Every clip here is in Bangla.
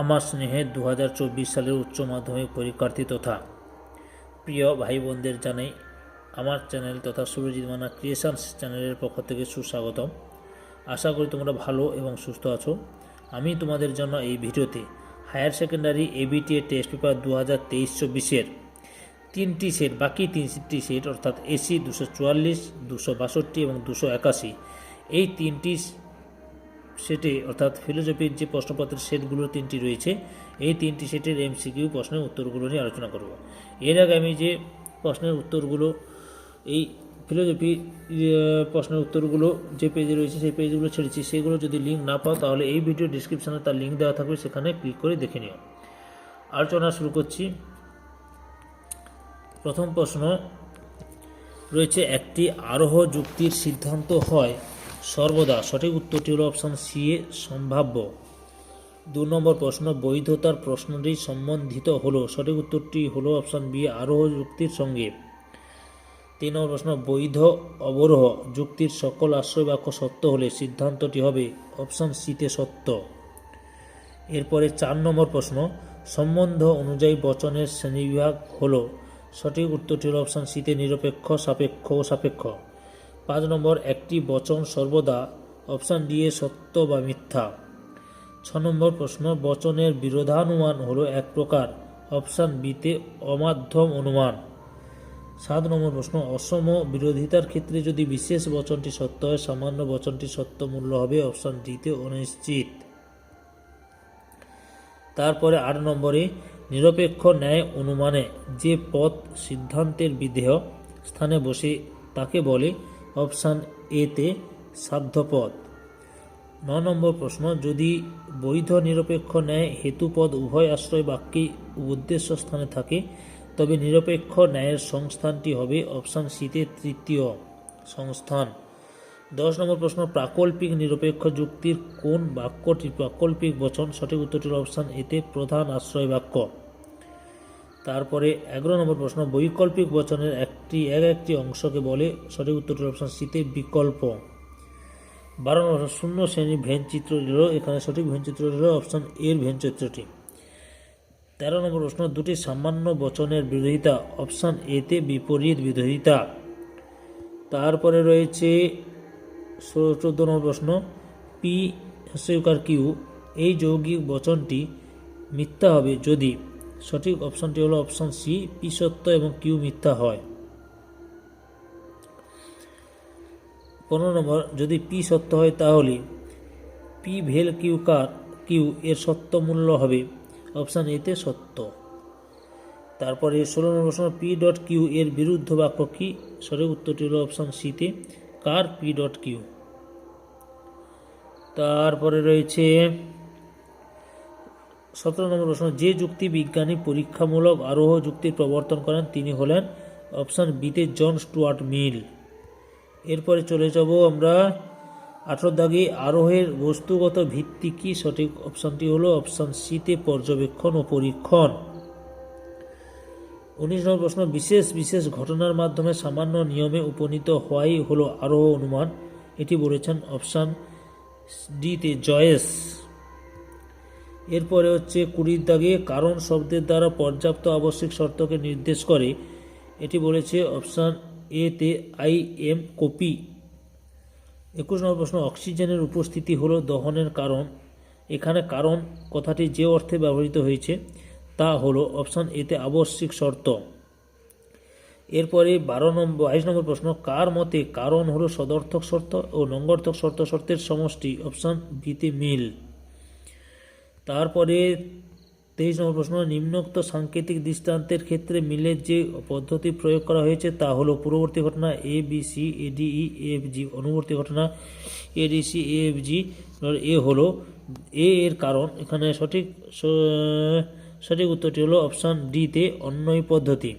আমার স্নেহের 2024 সালের উচ্চ মাধ্যমিক পরীক্ষার্থী তথা প্রিয় ভাই বোনদের জানাই আমার চ্যানেল তথা সুরজিৎ মান্না ক্রিয়েশনস চ্যানেলের পক্ষ থেকে সুস্বাগতম। আশা করি তোমরা ভালো এবং সুস্থ আছো। আমি তোমাদের জন্য এই ভিডিওতে higher secondary ABTA test paper 2023-24-এর বাকি তিনটি সেট অর্থাৎ এসি 244, 262 এবং 281 এই তিনটি সেটে অর্থাৎ ফিলোসফির যে প্রশ্নপত্রের সেটগুলো তিনটি রয়েছে এই তিনটি সেটের এমসিকিউ প্রশ্নের উত্তরগুলো নিয়ে আলোচনা করব। এর আগে আমি যে প্রশ্নের উত্তরগুলো এই ফিলোসফি প্রশ্নের উত্তরগুলো যে পেজে রয়েছে সেই পেজগুলো ছেড়েছি, সেগুলো যদি লিঙ্ক না পাও তাহলে এই ভিডিও ডিসক্রিপশানে তার লিঙ্ক দেওয়া থাকবে, সেখানে ক্লিক করে দেখে নিও। আলোচনা শুরু করছি। প্রথম প্রশ্ন রয়েছে, একটি আরোহ যুক্তির সিদ্ধান্ত হয় সর্বদা। সঠিক উত্তরটি হলো অপশান সি এ সম্ভাব্য। 2 নম্বর প্রশ্ন, বৈধতার প্রশ্নটি সম্বন্ধিত হলো। সঠিক উত্তরটি হলো অপশান বি আরোহ যুক্তির সঙ্গে। 3 নম্বর প্রশ্ন, বৈধ অবরোহ যুক্তির সকল আশ্রয় বাক্য সত্য হলে সিদ্ধান্তটি হবে অপশান সিতে সত্য। এরপরে 4 নম্বর প্রশ্ন, সম্বন্ধ অনুযায়ী বচনের শ্রেণীবিভাগ হলো। সঠিক উত্তরটি হলো অপশান সিতে নিরপেক্ষ, সাপেক্ষ ও সাপেক্ষ। 5 নম্বর, একটি বচন সর্বদা অপশান ডি এ সত্য বা মিথ্যা। 6 নম্বর প্রশ্ন, বচনের বিরোধানুমান হলো এক প্রকার। অপশান বিতে অমাধ্যম অনুমান। 7 নম্বর প্রশ্ন, অসম বিরোধিতার ক্ষেত্রে যদি বিশেষ বচনটি সত্য হয় সামান্য বচনটি সত্য মূল্য হবে। অপশান ডিতে অনিশ্চিত। তারপরে 8 নম্বরে, নিরপেক্ষ ন্যায় অনুমানে যে পদ সিদ্ধান্তের বিধেয় স্থানে বসে তাকে বলে। অপশান এতে সাধ্যপদ। 9 নম্বর প্রশ্ন, যদি বৈধ নিরপেক্ষ ন্যায় হেতুপদ উভয় আশ্রয় বাক্যেই উদ্দেশ্য স্থানে থাকে তবে নিরপেক্ষ ন্যায়ের সংস্থানটি হবে অপশান সিতে তৃতীয় সংস্থান। 10 নম্বর প্রশ্ন, প্রাকল্পিক নিরপেক্ষ যুক্তির কোন বাক্যটি প্রাকল্পিক বচন? সঠিক উত্তরটি হল অপশান এতে প্রধান আশ্রয় বাক্য। তারপরে 11 নম্বর প্রশ্ন, বৈকল্পিক বচনের একটি অংশকে বলে। সঠিক উত্তরটি হল অপশান সিতে বিকল্প। 12 নম্বর, শূন্য শ্রেণীর ভেনচিত্র হল। এখানে সঠিক ভেনচিত্র হল অপশান এর ভেনচিত্রটি। 13 নম্বর প্রশ্ন, দুটি সামান্য বচনের বিরোধিতা। অপশান এতে বিপরীত বিরোধিতা। তারপরে রয়েছে 14 নম্বর প্রশ্ন, পি কিউ এই যৌগিক বচনটি মিথ্যা হবে যদি। সঠিক অপশানটি হলো অপশান সি পি সত্য এবং কিউ মিথ্যা হয়। 15 নম্বর, যদি পি সত্য হয় তাহলে পি ভেল কিউ এর সত্য মূল্য হবে। অপশান এতে সত্য। তারপরে 16 নম্বর প্রশ্ন, পি ডট কিউ এর বিরুদ্ধ বাক্য কি? সঠিক উত্তরটি হলো অপশান সিতে কার পি ডট কিউ। তারপরে রয়েছে 17 নম্বর প্রশ্ন, যে যুক্তি বিজ্ঞানী পরীক্ষামূলক আরোহ যুক্তির প্রবর্তন করেন তিনি হলেন। অপশান বিতে জন স্টুয়ার্ট মিল। এরপরে চলে যাব আমরা 18 দাগে, আরোহের বস্তুগত ভিত্তি কি? সঠিক অপশানটি হলো অপশান সিতে পর্যবেক্ষণ ও পরীক্ষণ। 19 নম্বর প্রশ্ন, বিশেষ ঘটনার মাধ্যমে সামান্য নিয়মে উপনীত হওয়াই হলো আরোহ অনুমান। এটি বলেছেন অপশান ডিতে জয়েস। এরপরে হচ্ছে 20 দাগে, কারণ শব্দের দ্বারা পর্যাপ্ত আবশ্যিক শর্তকে নির্দেশ করে। এটি বলেছে অপশান এতে আই এম কপি। 21 নম্বর প্রশ্ন, অক্সিজেনের উপস্থিতি হলো দহনের কারণ। এখানে কারণ কথাটি যে অর্থে ব্যবহৃত হয়েছে তা হলো অপশান এতে আবশ্যিক শর্ত। এরপরে 22 নম্বর প্রশ্ন, কার মতে কারণ হলো সদর্থক শর্ত ও নঙ্গর্থক শর্তের সমষ্টি? অপশান বিতে মিল। তারপরে 23 নম্বর প্রশ্ন, নিম্নোক্ত সাংকেতিক দৃষ্টান্তের ক্ষেত্রে মিলের যে পদ্ধতি প্রয়োগ করা হয়েছে তা হলো পূর্ববর্তী ঘটনা A B C A D E F G, অনুবর্তী ঘটনা A D C A F G. এ হলো এ এর কারণ। এখানে সঠিক উত্তরটি হলো অপশান ডিতে অন্যই পদ্ধতি।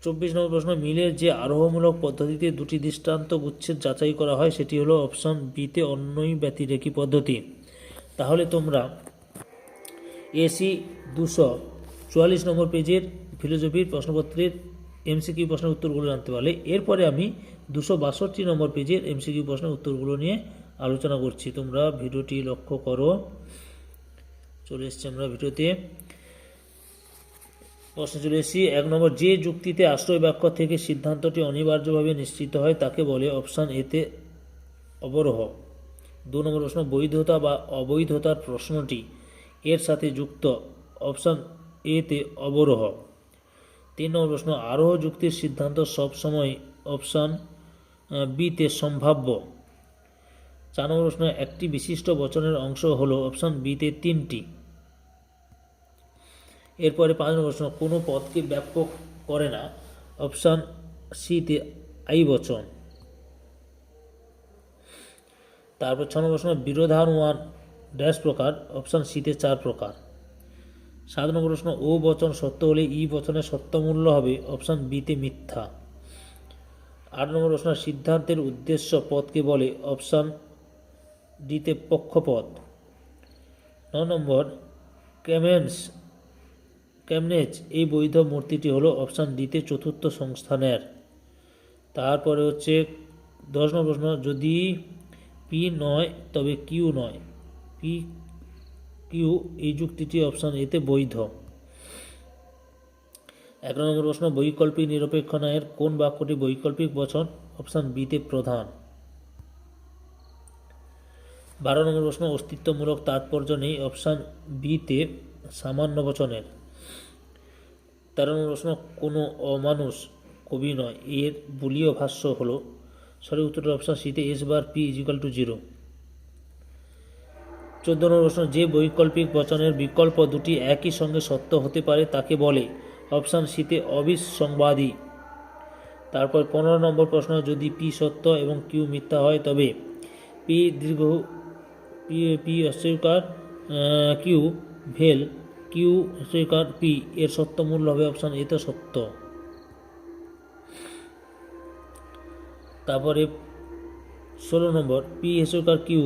24 নম্বর প্রশ্ন, মিলের যে আরোহমূলক পদ্ধতিতে দুটি দৃষ্টান্ত গুচ্ছের যাচাই করা হয় সেটি হলো অপশান বিতে অন্যই ব্যতিরেকী পদ্ধতি। তাহলে তোমরা এসি 244 নম্বর পেজের ফিলোসফির প্রশ্নপত্রের এমসিকিউ প্রশ্নের উত্তরগুলো জানতে পারলে। এরপরে আমি 262 নম্বর পেজের এমসিকিউ প্রশ্নের উত্তরগুলো নিয়ে আলোচনা করছি। তোমরা ভিডিওটি লক্ষ্য করো। চলে এসেছি আমরা ভিডিওতে। প্রশ্নে চলে এসেছি 1 নম্বর, যে যুক্তিতে আশ্রয় বাক্য থেকে সিদ্ধান্তটি অনিবার্যভাবে নিশ্চিত হয় তাকে বলে অপশান এতে অবরোহ। 2 নম্বর প্রশ্ন, বৈধতা বা অবৈধতার প্রশ্নটি এর সাথে যুক্ত, অপশান এতে অবরোহ। 3 নম্বর প্রশ্ন, আরোহ যুক্তির সিদ্ধান্ত সবসময় অপশান বিতে সম্ভাব্য। 4 নম্বর প্রশ্ন, একটি বিশিষ্ট বচনের অংশ হলো অপশান বিতে 3টি। এরপরে 5 নম্বর প্রশ্ন, কোনো পদকে ব্যাপক করে না, অপশান সিতে আই বচন। তারপর 6 নম্বর প্রশ্ন, বিরোধানুমান ড্যাশ প্রকার, অপশান সিতে 4 প্রকার। 7 নম্বর প্রশ্ন, ও বচন সত্য হলে ই বচনের সত্যমূল্য হবে অপশান বিতে মিথ্যা। 8 নম্বর প্রশ্ন, সিদ্ধান্তের উদ্দেশ্য পদকে বলে অপশান ডিতে পক্ষপদ। 9 নম্বর, ক্যামনেজ এই বৈধ মূর্তিটি হলো অপশান ডিতে চতুর্থ সংস্থানের। তারপরে হচ্ছে 10 নম্বর প্রশ্ন, যদি পি নয় তবে কিউ নয়, পি কিউ এই যুক্তিটি অপশান এতে বৈধ। 11 নম্বর প্রশ্ন, বৈকল্পিক নিরপেক্ষ ন্যায়ের কোন বাক্যটি বৈকল্পিক বচন, অপশান বিতে প্রধান। 12 নম্বর প্রশ্ন, অস্তিত্বমূলক তাৎপর্য নেই, অপশান বিতে সামান্য বচনের। 13 নম্বর প্রশ্ন, কোনো অমানুষ কবি নয়, এর বুলীয় ভাষ্য হলো, সঠিক উত্তরটা অপশান সিতে S bar P equal to 0। 14 নম্বর প্রশ্ন, যে বৈকল্পিক বচনের বিকল্প দুটি একই সঙ্গে সত্য হতে পারে তাকে বলে অপশান সিতে অবিসংবাদী। তারপর 15 নম্বর প্রশ্ন, যদি পি সত্য এবং কিউ মিথ্যা হয় তবে পি দীর্ঘ পি অস্বীকার কিউ ভেল কিউ অস্বীকার পি এর সত্য মূল্য হবে অপশান এতে সত্য। তারপরে 16 নম্বর, পি অস্বীকার কিউ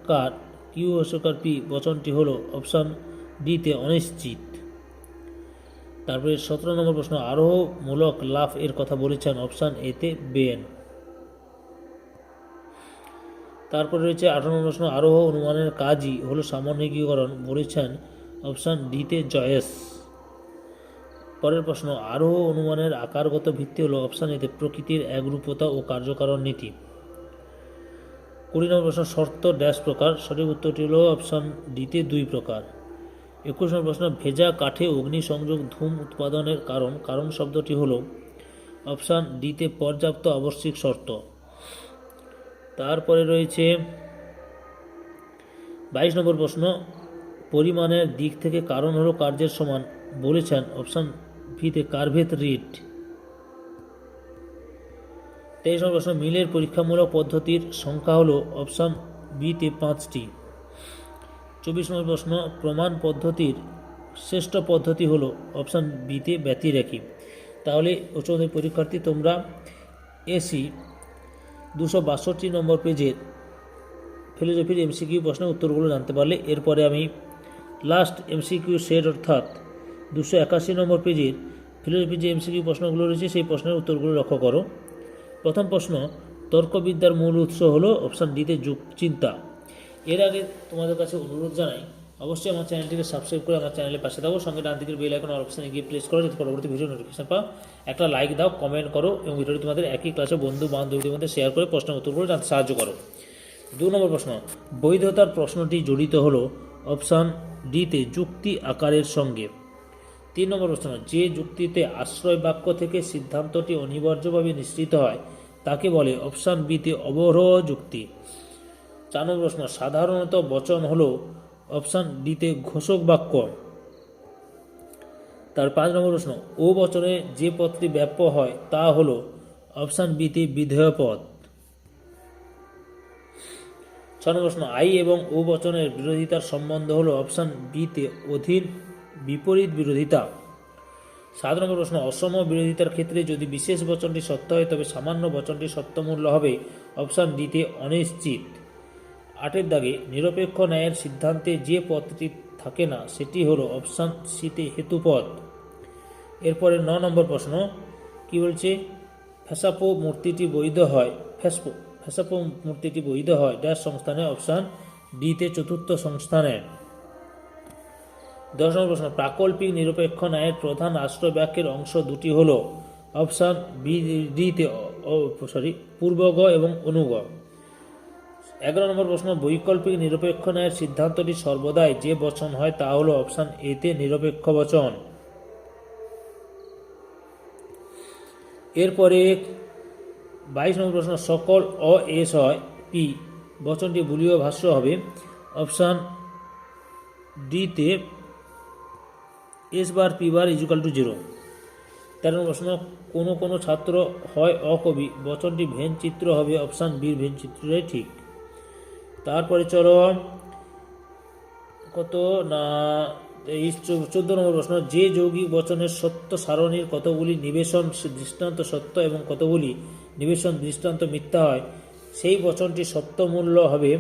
কার কিউ অস্বীকার পি বচনটি হলো অপশান ডিতে অনিশ্চিত। তারপরে 17 নম্বর প্রশ্ন, আরোহমূলক লাফ এর কথা বলেছেন অপশান এতে বেন। তারপরে রয়েছে 18 নম্বর প্রশ্ন, আরোহ অনুমানের কাজই হলো সামান্যীকরণ, বলেছেন অপশান ডিতে জয়েস। পরের প্রশ্ন, আরোহ অনুমানের আকারগত ভিত্তি হলো অপশান এতে প্রকৃতির একরূপতা ও কার্যকারণ নীতি। 20 নম্বর প্রশ্ন, শর্ত ড্যাশ প্রকার, সঠিক উত্তরটি হলো অপশান ডিতে 2 প্রকার। 21 নম্বর প্রশ্ন, ভেজা কাঠে অগ্নিসংযোগ ধূম উৎপাদনের কারণ শব্দটি হলো অপশান ডিতে পর্যাপ্ত আবশ্যিক শর্ত। তারপরে রয়েছে 22 নম্বর প্রশ্ন, পরিমাণের দিক থেকে কারণ হলো কার্যের সমান, বলেছেন অপশান ভিতে কার্ভেত রিড। 23 নম্বর প্রশ্ন, মিলের পরীক্ষামূলক পদ্ধতির সংখ্যা হলো অপশান বিতে 5টি। 24 নম্বর প্রশ্ন, প্রমাণ পদ্ধতির শ্রেষ্ঠ পদ্ধতি হলো অপশান বিতে ব্যতিরেকি। তাহলে উচ্চ মাধ্যমিক পরীক্ষার্থী, তোমরা এসি 262 নম্বর পেজের ফিলোসফির এমসিকিউ প্রশ্নের উত্তরগুলো জানতে পারলে। এরপরে আমি লাস্ট এমসিকিউ সেট অর্থাৎ 281 নম্বর পেজের ফিলোসফির যে এমসিকিউ প্রশ্নগুলো রয়েছে সেই প্রশ্নের উত্তরগুলো লক্ষ্য করো। প্রথম প্রশ্ন, তর্কবিদ্যার মূল উৎস হলো অপশান ডিতে যুগচিন্তা। এর আগে তোমাদের কাছে অনুরোধ জানাই, অবশ্যই আমার চ্যানেলটিকে সাবস্ক্রাইব করে আমার চ্যানেলের পাশে থাকো, সঙ্গে ডান দিকের বেল আইকন অপশানে গিয়ে প্রেস করো যাতে পরবর্তী ভিডিও নোটিফিকেশন পাও। একটা লাইক দাও, কমেন্ট করো এবং ভিডিওটি তোমাদের একই ক্লাসে বন্ধু বান্ধবীদের মধ্যে শেয়ার করে প্রশ্নের উত্তরগুলো জানতে সাহায্য করো। 2 নম্বর প্রশ্ন, বৈধতার প্রশ্নটি জড়িত হলো অপশান ডিতে যুক্তি আকারের সঙ্গে। 3 নম্বর প্রশ্ন, যে যুক্তিতে আশ্রয় বাক্য থেকে সিদ্ধান্তটি অনিবার্যভাবে নিশ্চিত হয় তাকে বলে অপশান বিতে অবরোহ যুক্তি। 4 নম্বর প্রশ্ন, সাধারণত বচন হলো অপশান ডিতে ঘোষক বাক্য। তার 5 নম্বর প্রশ্ন, ও বচনে যে পদটি ব্যাপ্য হয় তা হলো অপশান বিতে বিধেয় পদ। 6 নম্বর প্রশ্ন, আই এবং ও বচনের বিরোধিতার সম্বন্ধ হলো অপশান বিতে অধীন বিপরীত বিরোধিতা। 7 নম্বর প্রশ্ন, অসম বিরোধিতার ক্ষেত্রে যদি বিশেষ বচনটি সত্য হয় তবে সামান্য বচনটি সত্যমূল্য হবে অপশান ডিতে অনিশ্চিত। 8 দাগে, নিরপেক্ষ ন্যায়ের সিদ্ধান্তে যে পদটি থাকে না সেটি হলো অপশান সিতে হেতুপদ। এরপরে 9 নম্বর প্রশ্ন কি বলছে, ফ্যাসাপো মূর্তিটি বৈধ হয় ড্যাশ সংস্থানে, অপশান ডিতে চতুর্থ সংস্থানের। 10 নম্বর প্রশ্ন, প্রাকল্পিক নিরপেক্ষ ন্যায়ের প্রধান রাষ্ট্রবাক্যের অংশ দুটি হল অপশান বি ডিতে পূর্বগ এবং অনুগ। 11 নম্বর প্রশ্ন, বৈকল্পিক নিরপেক্ষ ন্যায়ের সিদ্ধান্তটি সর্বদাই যে বচন হয় তা হল অপশান এতে নিরপেক্ষ বচন। এরপরে 22 নম্বর প্রশ্ন, সকল অ এস হয় পি বচনটি বুলীয় ভাষ্য হবে অপশান ডিতে S bar P bar equal to 0। 13 নম্বর প্রশ্ন, কোনো কোনো ছাত্র হয় অকবি বচনটি ভেন চিত্র হবে অপশান বি ভেন চিত্রটাই ঠিক। তারপরে চলো কত না 14 নম্বর প্রশ্ন, যে যৌগিক বচনের সত্য সারণীর কতগুলি নিবেশন দৃষ্টান্ত সত্য এবং কতগুলি নিবেশন দৃষ্টান্ত মিথ্যা হয় সেই বচনটি সত্য মূল্য হবে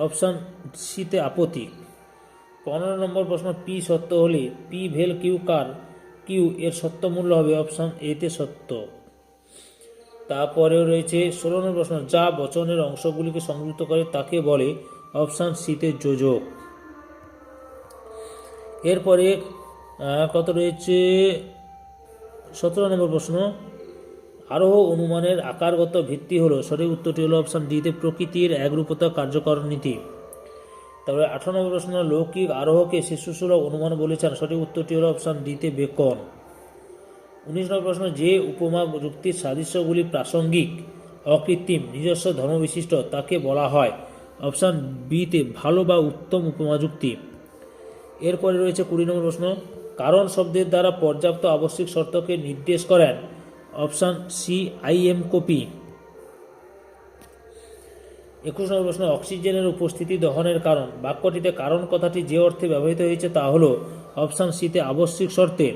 অপশান সিতে আপত্তিক। 15 নম্বর প্রশ্ন, পি সত্য হলে পি ভেল কিউ কার কিউ এর সত্য মূল্য হবে অপশান এতে সত্য। তারপরেও রয়েছে 16 নম্বর প্রশ্ন, যা বচনের অংশগুলিকে সংযুক্ত করে তাকে বলে অপশান সিতে যোজক। এরপরে কত রয়েছে 17 নম্বর প্রশ্ন, আরোহ অনুমানের আকারগত ভিত্তি হলো সঠিক উত্তরটি হলো অপশান ডিতে প্রকৃতির একরূপতা কার্যকর নীতি। তারপরে 18 নম্বর প্রশ্ন, লৌকিক আরোহকে শিশুসুলভ অনুমান বলেছেন সঠিক উত্তরটি হলো অপশান ডিতে বেকন। 19 নম্বর প্রশ্ন, যে উপমা যুক্তির সাদৃশ্যগুলি প্রাসঙ্গিক অকৃত্রিম নিজস্ব ধর্মবিশিষ্ট তাকে বলা হয় অপশান বিতে ভালো বা উত্তম উপমা যুক্তি। এরপরে রয়েছে 20 নম্বর প্রশ্ন, কারণ শব্দের দ্বারা পর্যাপ্ত আবশ্যিক শর্তকে নির্দেশ করেন option C I M copy. 21 নম্বর প্রশ্ন, অক্সিজেনের উপস্থিতি দহনের কারণ বাক্যটিতে কারণ কথাটি যে অর্থে ব্যবহৃত হয়েছে তা হলো অপশান সিতে আবশ্যিক শর্তে।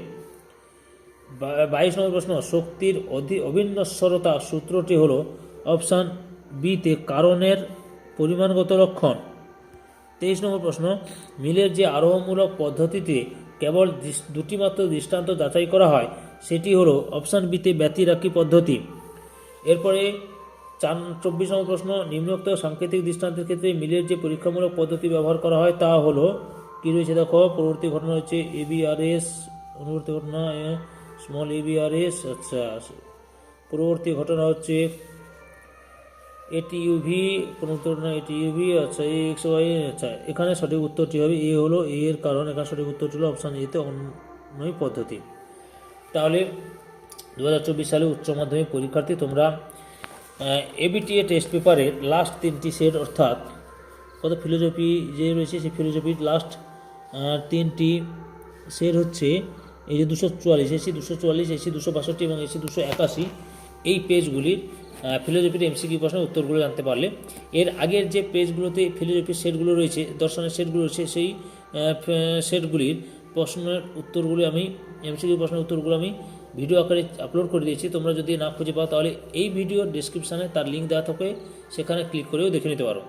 22 নম্বর প্রশ্ন, শক্তির অবিনশ্বরতা সূত্রটি হলো অপশান বিতে কারণের পরিমাণগত লক্ষণ। 23 নম্বর প্রশ্ন, মিলের যে আরোহমূলক পদ্ধতিতে কেবল দুটি মাত্র দৃষ্টান্ত যাচাই করা হয় সেটি হলো অপশান বিতে ব্যতিরাখী পদ্ধতি। এরপরে 24 নম্বর প্রশ্ন, নিম্নোক্ত সাংকেতিক দৃষ্টান্তের ক্ষেত্রে মিলের যে পরীক্ষামূলক পদ্ধতি ব্যবহার করা হয় তা হলো কি রয়েছে দেখো, পরবর্তী ঘটনা হচ্ছে এবিআরএস, অনুবর্তী ঘটনা স্মল এবিআরএস, আচ্ছা পরবর্তী ঘটনা হচ্ছে এটিইউভি, পরবর্তী ঘটনা এটিইউভি, আচ্ছা এক্স ওয়াই, আচ্ছা এখানে সঠিক উত্তরটি হবে এ হলো এ এর কারণ, এখানে সঠিক উত্তরটি হলো অপশান এতে অন্যই পদ্ধতি। তাহলে 2024 সালে উচ্চ মাধ্যমিক পরীক্ষার্থী তোমরা এবিটিএ টেস্ট পেপারের লাস্ট 3টি সেট অর্থাৎ কত ফিলোজফি যে রয়েছে সেই ফিলোজফির লাস্ট 3টি সেট হচ্ছে এই যে 244, এসি 244, এসি 262 এবং এসি 281 এই পেজগুলির ফিলোজফির এমসিকিউ প্রশ্নের উত্তরগুলো জানতে পারলে এর আগের যে পেজগুলোতে ফিলোজফির সেটগুলো রয়েছে দর্শনের সেটগুলো রয়েছে সেই সেটগুলির প্রশ্নের উত্তরগুলি আমি এমসিকিউ প্রশ্নের উত্তরগুলো আমি ভিডিও আকারে আপলোড করে দিয়েছি। তোমরা যদি না খুঁজে পাও তাহলে এই ভিডিওর ডেসক্রিপশানে তার লিঙ্ক দেওয়া থাকে, সেখানে ক্লিক করেও দেখে নিতে পারো।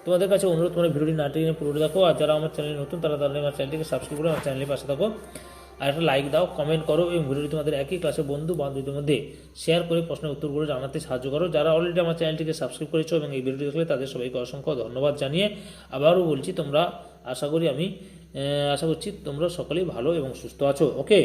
তোমাদের কাছে অনুরোধ, তোমরা ভিডিওটি না টেনে পুরোটা দেখো, আর যারা আমার চ্যানেলে নতুন তারা আমার চ্যানেলটিকে সাবস্ক্রাইব করে আমার চ্যানেলের পাশে থাকো, আর একটা লাইক দাও, কমেন্ট করো এবং ভিডিওটি তোমাদের একই ক্লাসের বন্ধু বান্ধবীদের মধ্যে শেয়ার করে প্রশ্নের উত্তরগুলো জানাতে সাহায্য করো। যারা অলরেডি আমার চ্যানেলটিকে সাবস্ক্রাইব করেছো এবং এই ভিডিওটি দেখলে তাদের সবাইকে অসংখ্য ধন্যবাদ জানিয়ে আবারও বলছি তোমরা আশা করছি তোমরা সকলেই ভালো এবং সুস্থ আছো। ওকে।